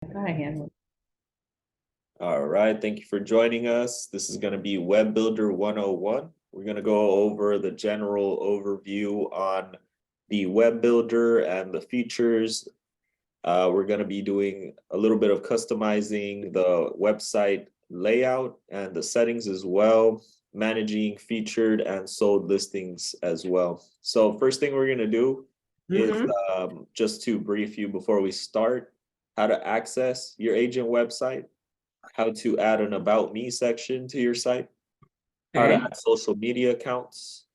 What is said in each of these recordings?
Hi, Hanley. All right, thank you for joining us. This is going to be Web Builder 101. We're going to go over the general overview on the web builder and the features. We're going to be doing a little bit of customizing the website layout and the settings as well, managing featured and sold listings as well. So first thing we're going to do is just to brief you before we start, how to access your agent website, how to add an About Me section to your site, how to Okay. add social media accounts,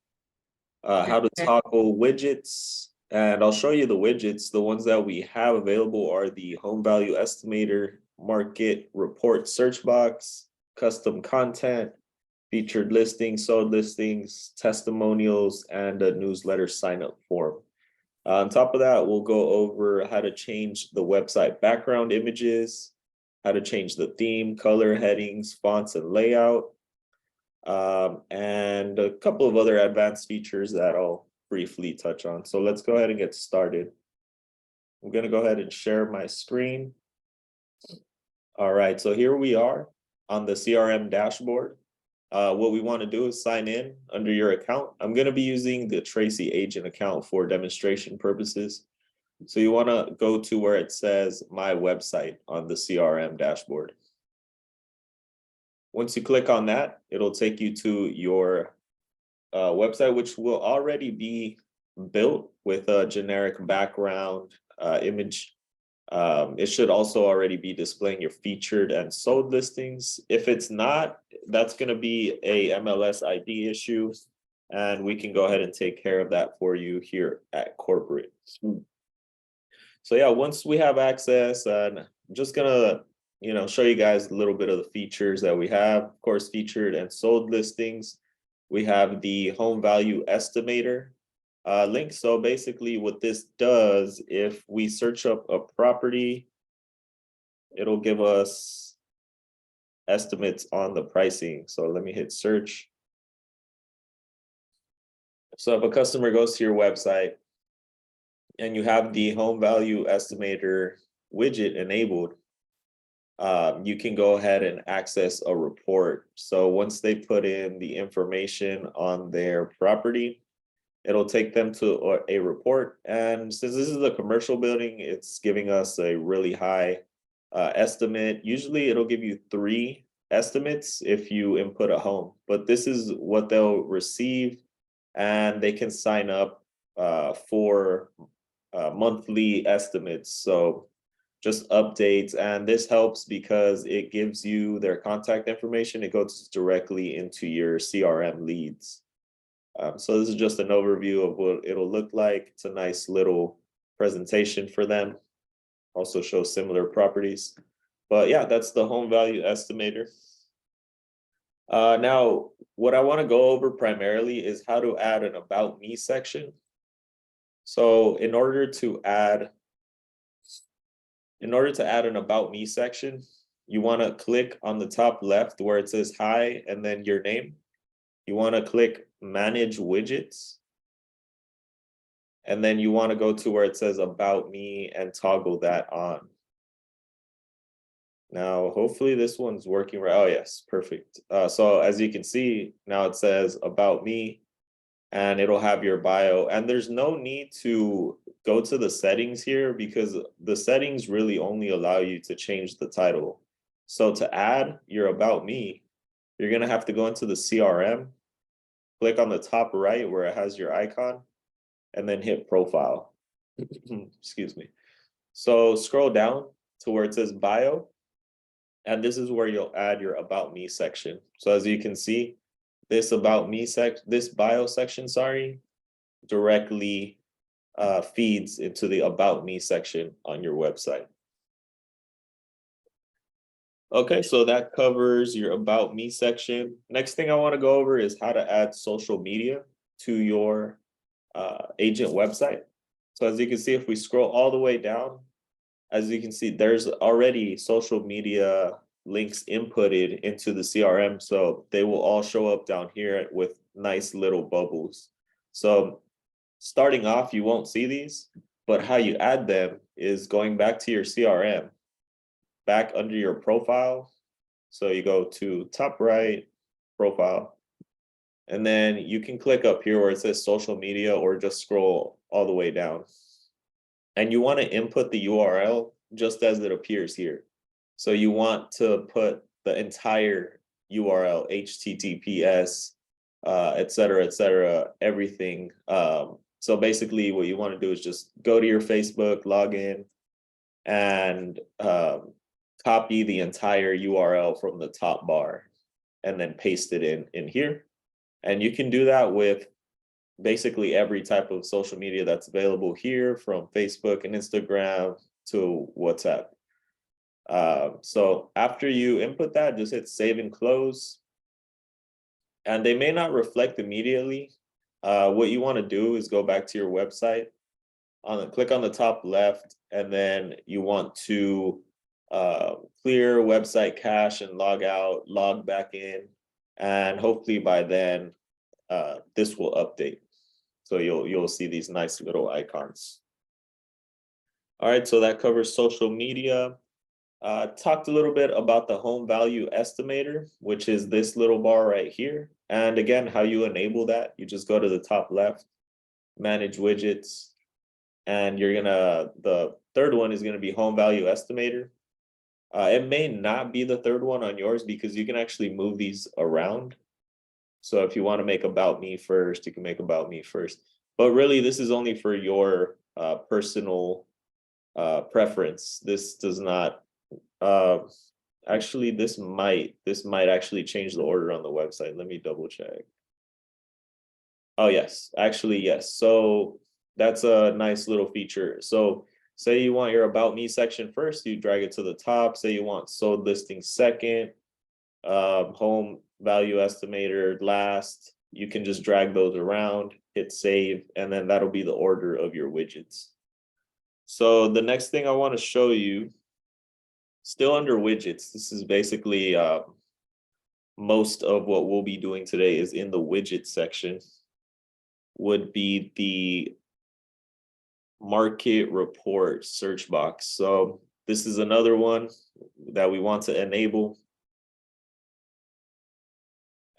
how to Okay. toggle widgets. And I'll show you the widgets. The ones that we have available are the home value estimator, market report search box, custom content, featured listings, sold listings, testimonials, and a newsletter sign up form. On top of that, we'll go over how to change the website background images, how to change the theme, color, headings, fonts, and layout, and a couple of other advanced features that I'll briefly touch on. So let's go ahead and get started. I'm going to go ahead and share my screen. All right, so here we are on the CRM dashboard. What we want to do is sign in under your account. I'm going to be using the Tracy agent account for demonstration purposes. So you want to go to where it says My Website on the CRM dashboard. Once you click on that, it'll take you to your website, which will already be built with a generic background image. It should also already be displaying your featured and sold listings. If it's not, that's going to be a MLS ID issue, and we can go ahead and take care of that for you here at corporate. So yeah, once we have access, and I'm just gonna show you guys a little bit of the features that we have. Of course, featured and sold listings. We have the home value estimator link. So basically what this does, if we search up a property, it'll give us estimates on the pricing. So let me hit search. So if a customer goes to your website and you have the home value estimator widget enabled, you can go ahead and access a report. So once they put in the information on their property, it'll take them to a report. And since this is a commercial building, it's giving us a really high estimate. Usually it'll give you 3 estimates if you input a home, but this is what they'll receive, and they can sign up for monthly estimates. So just updates, and this helps because it gives you their contact information. It goes directly into your CRM leads. So this is just an overview of what it'll look like. It's a nice little presentation for them. Also shows similar properties. But yeah, that's the home value estimator. Now, what I want to go over primarily is how to add an About Me section. So in order to add an About Me section, you want to click on the top left where it says hi and then your name. You want to click Manage Widgets. And then you want to go to where it says About Me and toggle that on. Now, hopefully this one's working right. Oh, yes, perfect. So as you can see, now it says About Me, and it'll have your bio. And there's no need to go to the settings here because the settings really only allow you to change the title. So to add your About Me, you're going to have to go into the CRM, click on the top right where it has your icon, and then hit Profile. Excuse me. So scroll down to where it says Bio, and this is where you'll add your About Me section. So as you can see, this bio section, directly feeds into the About Me section on your website. Okay, so that covers your About Me section. Next thing I want to go over is how to add social media to your agent website. So as you can see, if we scroll all the way down, as you can see, there's already social media links inputted into the CRM. So they will all show up down here with nice little bubbles. So starting off, you won't see these, but how you add them is going back to your CRM back under your profile. So you go to top right, profile, and then you can click up here where it says social media, or just scroll all the way down. And you want to input the URL just as it appears here. So you want to put the entire URL, HTTPS, et cetera, everything. So basically what you want to do is just go to your Facebook, log in, and copy the entire URL from the top bar and then paste it in here. And you can do that with basically every type of social media that's available here, from Facebook and Instagram to WhatsApp. So after you input that, just hit save and close. And they may not reflect immediately. What you want to do is go back to your website, click on the top left, and then you want to clear website cache and log out, log back in, and hopefully by then this will update. So you'll see these nice little icons. All right, so that covers social media. Talked a little bit about the home value estimator, which is this little bar right here. And again, how you enable that, you just go to the top left, manage widgets, and the third one is gonna be home value estimator. It may not be the third one on yours because you can actually move these around. So if you want to make about me first, you can make about me first. But really, this is only for your personal preference. This does not. Actually, this might actually change the order on the website. Let me double check. Oh yes, actually yes. So that's a nice little feature. So say you want your about me section first, you drag it to the top. Say you want sold listings second, home value estimator last. You can just drag those around, hit save, and then that'll be the order of your widgets. So the next thing I want to show you, still under widgets, this is basically most of what we'll be doing today is in the widget section, would be the market report search box. So this is another one that we want to enable.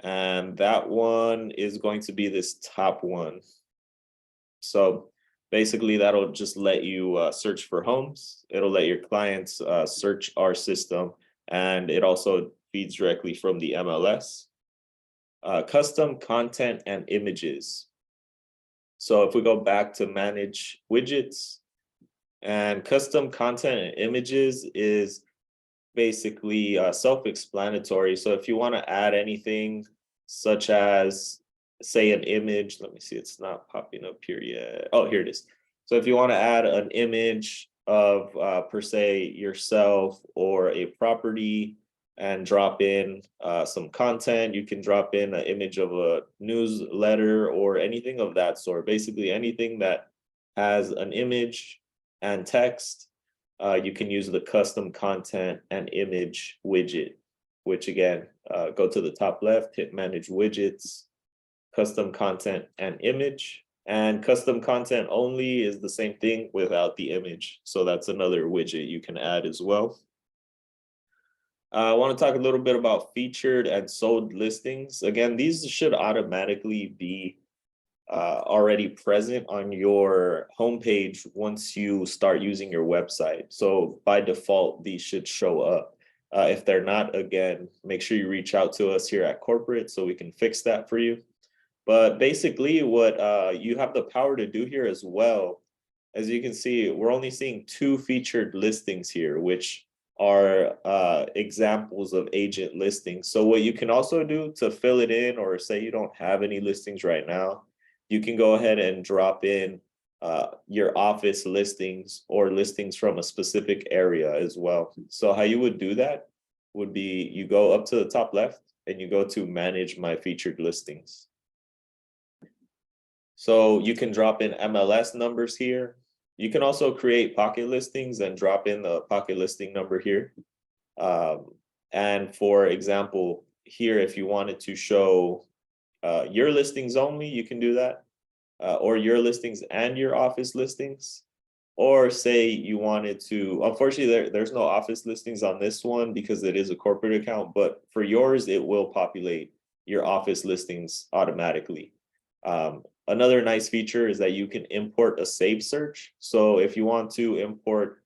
And that one is going to be this top one. So basically that'll just let you search for homes. It'll let your clients search our system, and it also feeds directly from the MLS. Custom content and images. So if we go back to manage widgets, and custom content and images is basically self-explanatory. So if you want to add anything such as, say, an image, let me see, it's not popping up here yet. Oh, here it is. So if you want to add an image of per se yourself or a property and drop in some content, you can drop in an image of a newsletter or anything of that sort. Basically anything that has an image and text, you can use the custom content and image widget, which again, go to the top left, hit manage widgets, custom content and image. And custom content only is the same thing without the image. So that's another widget you can add as well. I want to talk a little bit about featured and sold listings. Again, these should automatically be already present on your homepage once you start using your website. So by default, these should show up. If they're not, again, make sure you reach out to us here at corporate so we can fix that for you. But basically what you have the power to do here as well, as you can see, we're only seeing 2 featured listings here, which are examples of agent listings. So what you can also do to fill it in, or say you don't have any listings right now, you can go ahead and drop in your office listings or listings from a specific area as well. So how you would do that would be you go up to the top left and you go to manage my featured listings. So you can drop in MLS numbers here. You can also create pocket listings and drop in the pocket listing number here. And for example, here, if you wanted to show your listings only, you can do that, or your listings and your office listings. Or say you wanted to, unfortunately, there's no office listings on this one because it is a corporate account, but for yours, it will populate your office listings automatically. Another nice feature is that you can import a save search. So if you want to import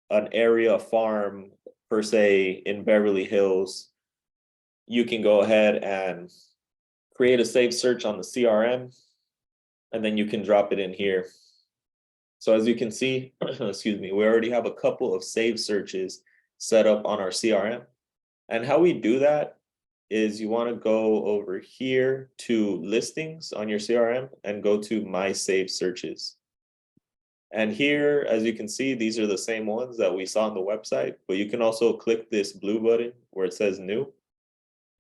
an area farm per se in Beverly Hills, you can go ahead and create a save search on the CRM, and then you can drop it in here. So as you can see, excuse me, we already have a couple of save searches set up on our CRM. And how we do that is you want to go over here to listings on your CRM and go to my save searches. And here, as you can see, these are the same ones that we saw on the website, but you can also click this blue button where it says new,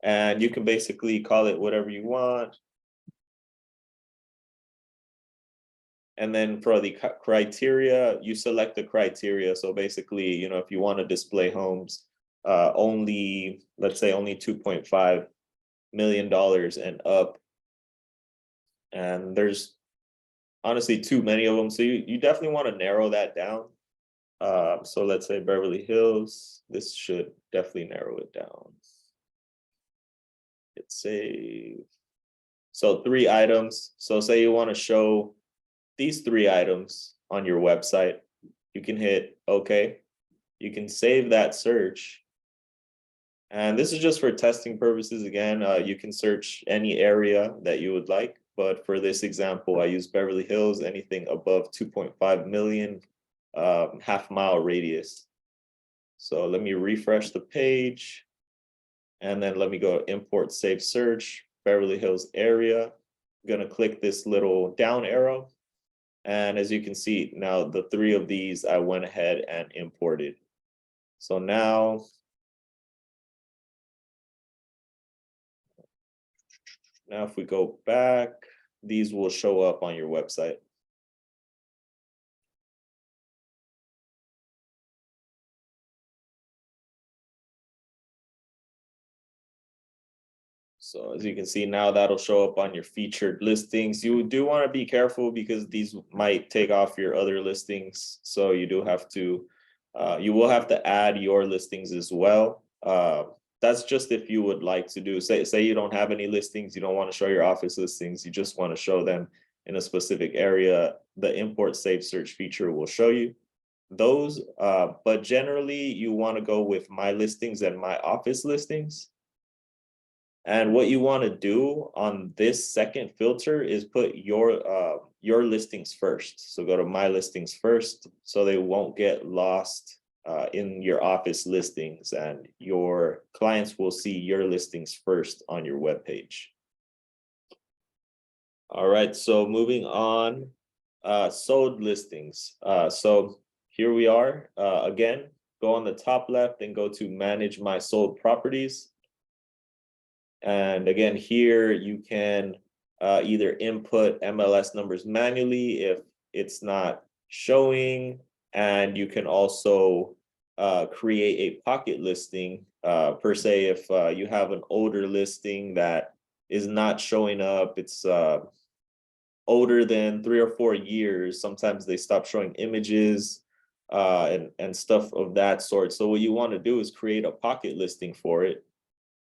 and you can basically call it whatever you want. And then for the criteria, you select the criteria. So basically, you know, if you want to display homes, only, let's say only $2.5 million and up. And there's honestly too many of them. So you definitely want to narrow that down. So let's say Beverly Hills, this should definitely narrow it down. Hit save. So 3 items. So say you want to show these 3 items on your website, you can hit OK. You can save that search. And this is just for testing purposes. Again, you can search any area that you would like. But for this example, I use Beverly Hills, anything above 2.5 million, half-mile radius. So let me refresh the page. And then let me go import save search, Beverly Hills area. I'm going to click this little down arrow. And as you can see, now the 3 of these I went ahead and imported. So now if we go back, these will show up on your website. So as you can see now, that'll show up on your featured listings. You do want to be careful because these might take off your other listings. So you do have to, you will have to add your listings as well. That's just if you would like to do, say you don't have any listings, you don't want to show your office listings, you just want to show them in a specific area, the import save search feature will show you those. But generally you want to go with my listings and my office listings. And what you want to do on this second filter is put your listings first. So go to my listings first, so they won't get lost in your office listings, and your clients will see your listings first on your webpage. All right, so moving on, sold listings. So here we are. Again, go on the top left and go to manage my sold properties. And again, here you can either input MLS numbers manually if it's not showing, and you can also create a pocket listing per se if you have an older listing that is not showing up. It's older than 3 or 4 years. Sometimes they stop showing images and stuff of that sort. So what you want to do is create a pocket listing for it.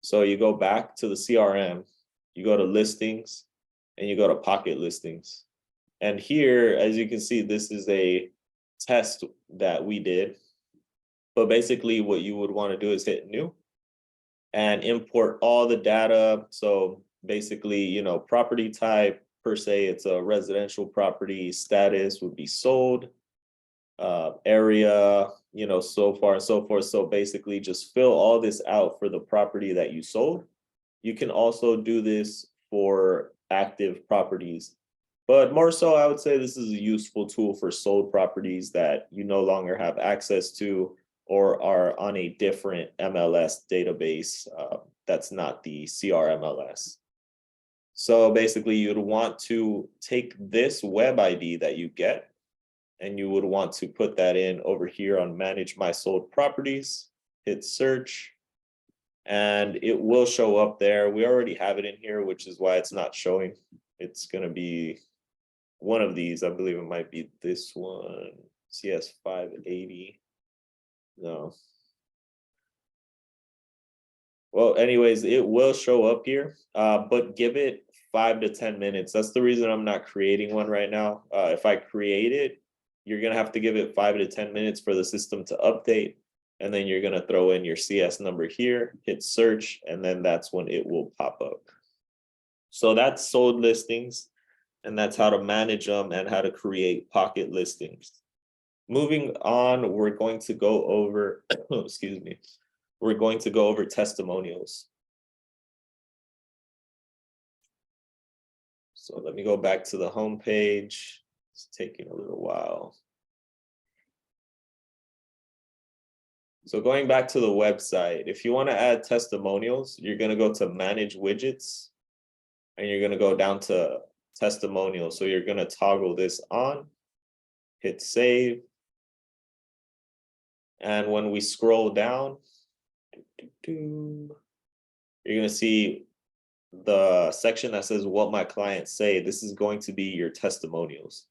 So you go back to the CRM, you go to listings, and you go to pocket listings. And here, as you can see, this is a test that we did. But basically what you would want to do is hit new and import all the data. So basically, you know, property type per se, it's a residential property, status would be sold, area, you know, so far and so forth. So basically just fill all this out for the property that you sold. You can also do this for active properties, but more so I would say this is a useful tool for sold properties that you no longer have access to or are on a different MLS database that's not the CRMLS. So basically you'd want to take this web ID that you get, and you would want to put that in over here on manage my sold properties, hit search, and it will show up there. We already have it in here, which is why it's not showing. It's going to be one of these. I believe it might be this one. CS 580. No. Well, anyways, it will show up here, but give it 5 to 10 minutes. That's the reason I'm not creating one right now. If I create it, you're gonna have to give it 5 to 10 minutes for the system to update, and then you're gonna throw in your CS number here, hit search, and then that's when it will pop up. So that's sold listings, and that's how to manage them and how to create pocket listings. Moving on, we're going to go over, excuse me, we're going to go over testimonials. So let me go back to the home page. It's taking a little while. So going back to the website, if you want to add testimonials, you're going to go to manage widgets and you're going to go down to testimonials. So you're going to toggle this on, hit save. And when we scroll down, you're going to see the section that says what my clients say. This is going to be your testimonials.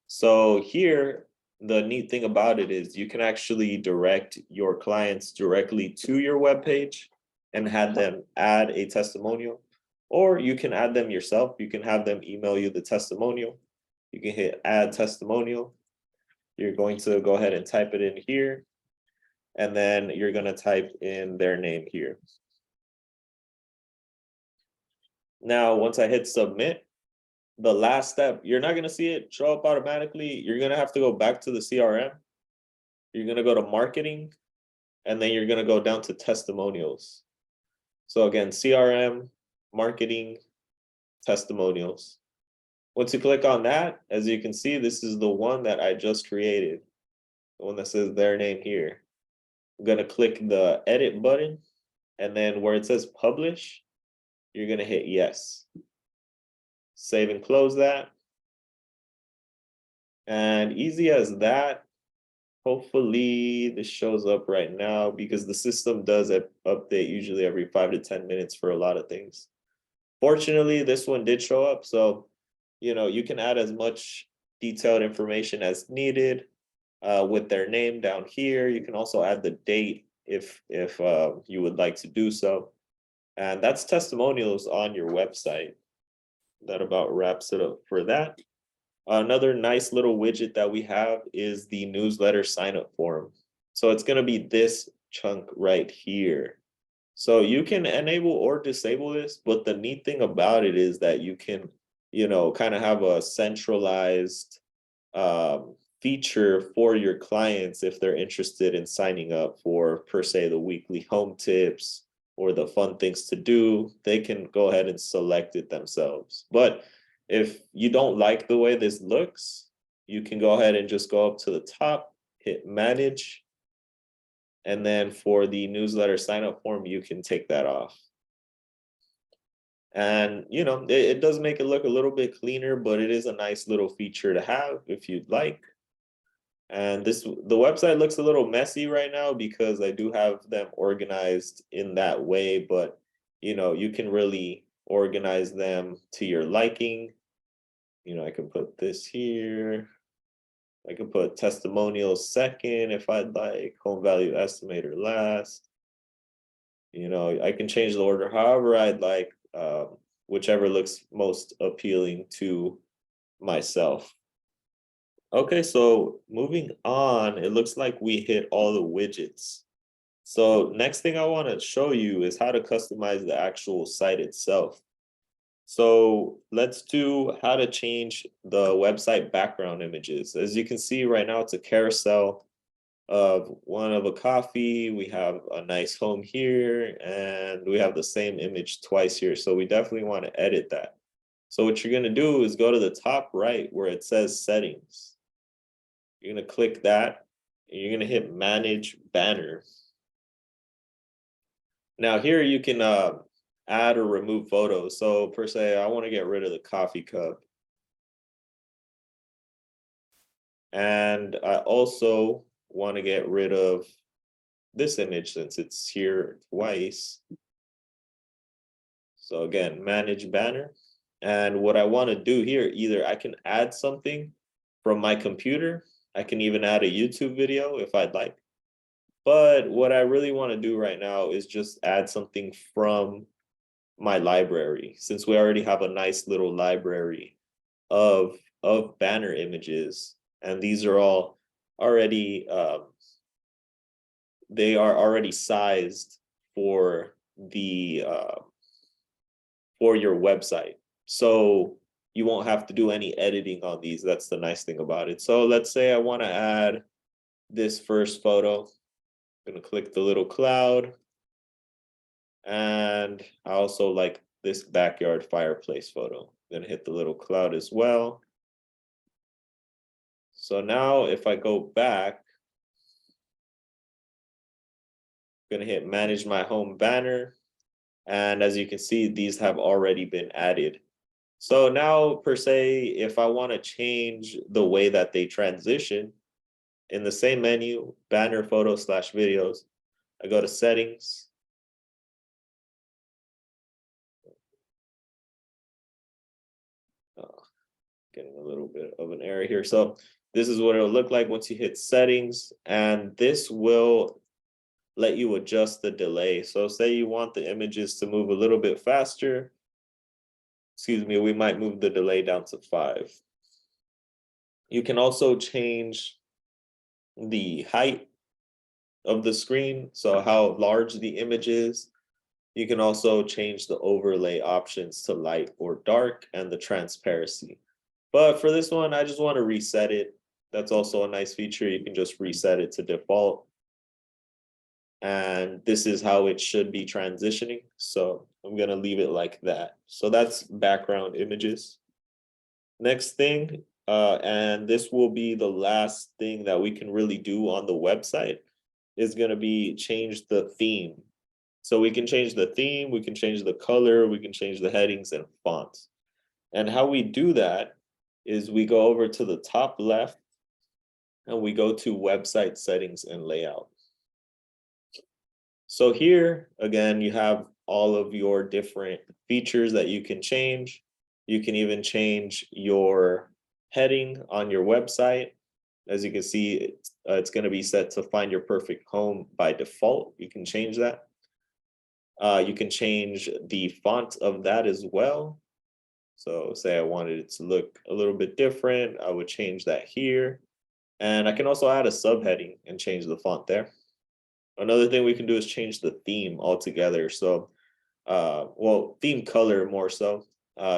So here, the neat thing about it is you can actually direct your clients directly to your webpage and have them add a testimonial, or you can add them yourself. You can have them email you the testimonial. You can hit add testimonial. You're going to go ahead and type it in here, and then you're going to type in their name here. Now, once I hit submit, the last step, you're not going to see it show up automatically. You're going to have to go back to the CRM. You're going to go to marketing, and then you're going to go down to testimonials. So again, CRM, marketing, testimonials. Once you click on that, as you can see, this is the one that I just created, the one that says their name here. I'm going to click the edit button, and then where it says publish, you're going to hit yes. Save and close that. And easy as that. Hopefully this shows up right now because the system does update usually every 5 to 10 minutes for a lot of things. Fortunately, this one did show up. So, you can add as much detailed information as needed with their name down here. You can also add the date if you would like to do so. And that's testimonials on your website. That about wraps it up for that. Another nice little widget that we have is the newsletter sign up form. So it's going to be this chunk right here. So you can enable or disable this, but the neat thing about it is that you can, kind of have a centralized feature for your clients if they're interested in signing up for, per se, the weekly home tips or the fun things to do. They can go ahead and select it themselves. But if you don't like the way this looks, you can go ahead and just go up to the top, hit manage. And then for the newsletter sign up form, you can take that off. And, it does make it look a little bit cleaner, but it is a nice little feature to have if you'd like. And the website looks a little messy right now because I do have them organized in that way, but, you can really organize them to your liking. I can put this here. I can put testimonials second if I'd like, home value estimator last. I can change the order however I'd like, whichever looks most appealing to myself. Okay, so moving on, it looks like we hit all the widgets. So next thing I want to show you is how to customize the actual site itself. So let's do how to change the website background images. As you can see right now, it's a carousel of one of a coffee. We have a nice home here, and we have the same image twice here. So we definitely want to edit that. So what you're going to do is go to the top right where it says settings. You're going to click that, and you're going to hit manage banner. Now here you can add or remove photos. So per se, I want to get rid of the coffee cup. And I also want to get rid of this image since it's here twice. So again, manage banner. And what I want to do here, either I can add something from my computer, I can even add a YouTube video if I'd like. But what I really want to do right now is just add something from my library, since we already have a nice little library of banner images, and these are all already they are already sized for the for your website. So you won't have to do any editing on these. That's the nice thing about it. So let's say I want to add this first photo. I'm going to click the little cloud. And I also like this backyard fireplace photo. I'm going to hit the little cloud as well. So now if I go back, I'm going to hit manage my home banner. And as you can see, these have already been added. So now per se, if I want to change the way that they transition, in the same menu, banner photo / videos, I go to settings. Getting a little bit of an error here. So this is what it'll look like once you hit settings, and this will let you adjust the delay. So say you want the images to move a little bit faster, excuse me, we might move the delay down to 5. You can also change the height of the screen, so how large the image is. You can also change the overlay options to light or dark and the transparency. But for this one, I just want to reset it. That's also a nice feature. You can just reset it to default. And this is how it should be transitioning. So I'm going to leave it like that. So that's background images. Next thing, and this will be the last thing that we can really do on the website, is going to be change the theme. So we can change the theme, we can change the color, we can change the headings and fonts. And how we do that is we go over to the top left and we go to website settings and layout. So here, again, you have all of your different features that you can change. You can even change your heading on your website. As you can see, it's going to be set to find your perfect home by default. You can change that. You can change the font of that as well. So say I wanted it to look a little bit different, I would change that here. And I can also add a subheading and change the font there. Another thing we can do is change the theme altogether. So, well, theme color more so.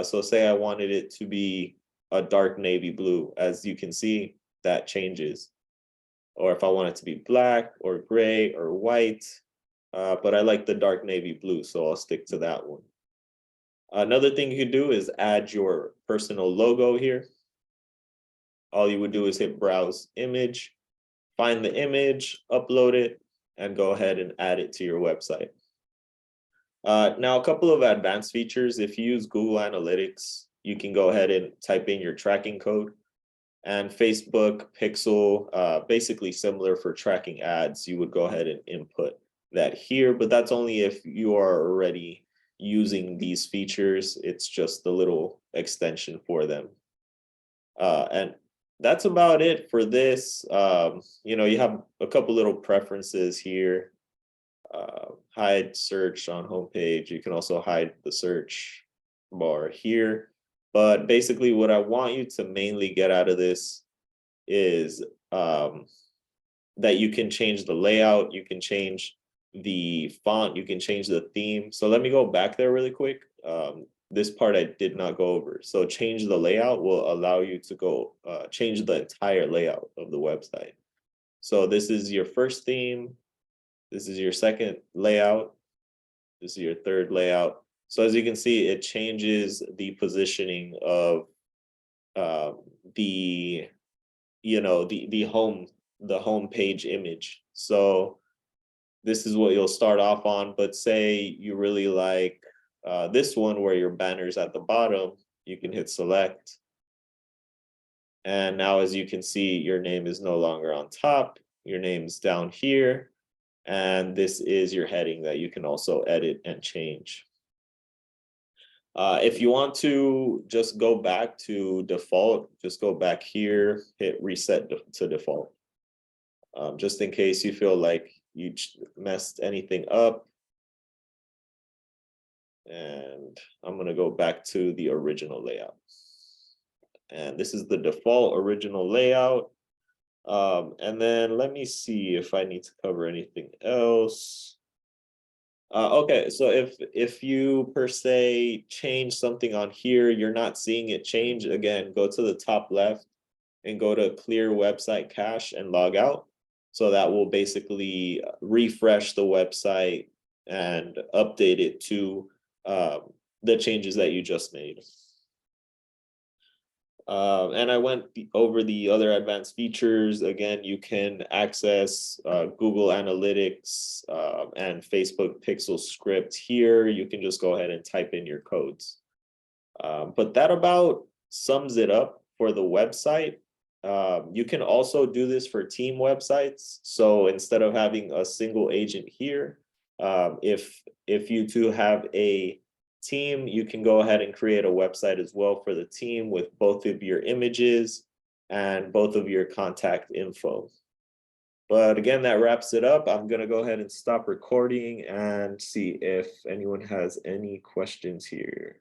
So say I wanted it to be a dark navy blue, as you can see, that changes. Or if I want it to be black or gray or white, but I like the dark navy blue, so I'll stick to that one. Another thing you could do is add your personal logo here. All you would do is hit browse image, find the image, upload it, and go ahead and add it to your website. Now, a couple of advanced features. If you use Google Analytics, you can go ahead and type in your tracking code. And Facebook, Pixel, basically similar for tracking ads, you would go ahead and input that here, but that's only if you are already using these features. It's just a little extension for them. And that's about it for this. You have a couple little preferences here. Hide search on homepage. You can also hide the search bar here. But basically what I want you to mainly get out of this is that you can change the layout, you can change the font, you can change the theme. So let me go back there really quick. This part I did not go over. So change the layout will allow you to go change the entire layout of the website. So this is your first theme. This is your second layout. This is your third layout. So as you can see, it changes the positioning of the the home page image. So this is what you'll start off on. But say you really like this one where your banner's at the bottom, you can hit select. And now, as you can see, your name is no longer on top. Your name's down here. And this is your heading that you can also edit and change. If you want to just go back to default, just go back here, hit reset to default. Just in case you feel like you messed anything up. And I'm gonna go back to the original layout. And this is the default original layout. And then let me see if I need to cover anything else. Okay, so if you per se change something on here, you're not seeing it change, again, go to the top left and go to clear website cache and log out. So that will basically refresh the website and update it to the changes that you just made. And I went over the other advanced features. Again, you can access Google Analytics and Facebook Pixel script here. You can just go ahead and type in your codes. But that about sums it up for the website. You can also do this for team websites. So instead of having a single agent here, if you two have a team, you can go ahead and create a website as well for the team with both of your images and both of your contact info. But again, that wraps it up. I'm gonna go ahead and stop recording and see if anyone has any questions here.